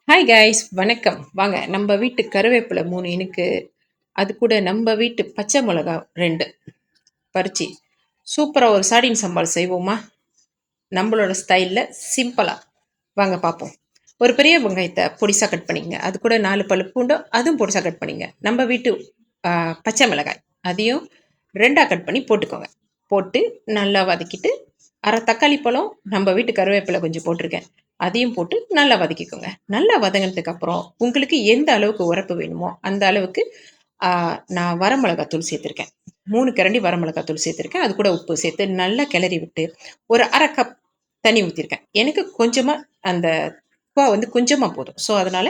Hi guys, வணக்கம். வாங்க நம்ம வீட்டு கருவேப்பிலை 3 இனுக்கு, அது கூட நம்ம வீட்டு பச்சை மிளகா 2 பறிச்சு சூப்பரா ஒரு சாடின் சம்பால் செய்வோமா? நம்மளோட ஸ்டைல்ல சிம்பிளா. வாங்க பார்ப்போம். ஒரு பெரிய வெங்காயத்தை பொடிசா கட் பண்ணிக்கங்க. அது கூட 4 பல்லு பூண்டு அதுவும் பொடிசா கட் பண்ணிங்க. நம்ம வீட்டு பச்சை மிளகாய் அதையும் 2ஆ கட் பண்ணி போட்டுக்கோங்க. போட்டு நல்லா வதக்கிட்டு, அரை தக்காளி பழம் நம்ம வீட்டு கருவேப்பிலை கொஞ்சம் போட்டிருக்கேன். அதையும் போட்டு நல்லா வதக்கிக்கோங்க. நல்லா வதங்கினதுக்கு அப்புறம் உங்களுக்கு எந்த அளவுக்கு உரப்பு வேணுமோ அந்த அளவுக்கு நான் வரமிளகாத்தூள் சேர்த்துருக்கேன். 3 கரண்டி வரமிளகாத்தூள் சேர்த்துருக்கேன். அது கூட உப்பு சேர்த்து நல்லா கிளறி விட்டு ஒரு அரை கப் தண்ணி ஊற்றிருக்கேன். எனக்கு கொஞ்சமாக அந்த வந்து கொஞ்சமாக போதும். ஸோ அதனால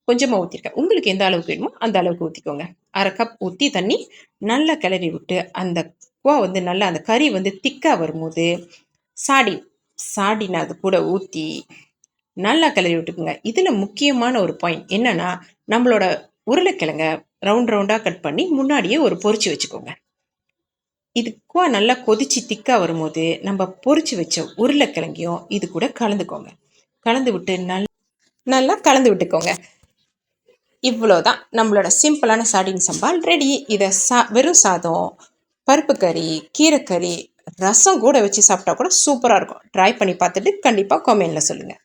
கொஞ்சமாக ஊற்றிருக்கேன். உங்களுக்கு எந்த அளவுக்கு வேணுமோ அந்த அளவுக்கு ஊற்றிக்கோங்க. அரை கப் ஊற்றி தண்ணி நல்லா கிளறி விட்டு அந்த வந்து நல்லா அந்த கறி வந்து திக்காக வரும்போது சாடி சாடின அது கூட ஊற்றி நல்லா கிளறி விட்டுக்குங்க. இதில் முக்கியமான ஒரு பாயிண்ட் என்னன்னா, நம்மளோட உருளைக்கிழங்க ரவுண்ட் ரவுண்டாக கட் பண்ணி முன்னாடியே ஒரு பொரிச்சு வச்சுக்கோங்க. இதுக்குவா நல்லா கொதிச்சு திக்காக வரும்போது நம்ம பொரிச்சு வச்ச உருளைக்கிழங்கையும் இது கூட கலந்துக்கோங்க. கலந்து விட்டு நல்லா கலந்து விட்டுக்கோங்க. இவ்வளோதான் நம்மளோட சிம்பிளான சாடின் சம்பால் ரெடி. இதை வெறும் சாதம், பருப்பு கறி, கீரைக்கறி, ரசம் கூட வச்சு சாப்பிட்டா கூட சூப்பராக இருக்கும். ட்ரை பண்ணி பார்த்துட்டு கண்டிப்பாக கமெண்ட்ல சொல்லுங்கள்.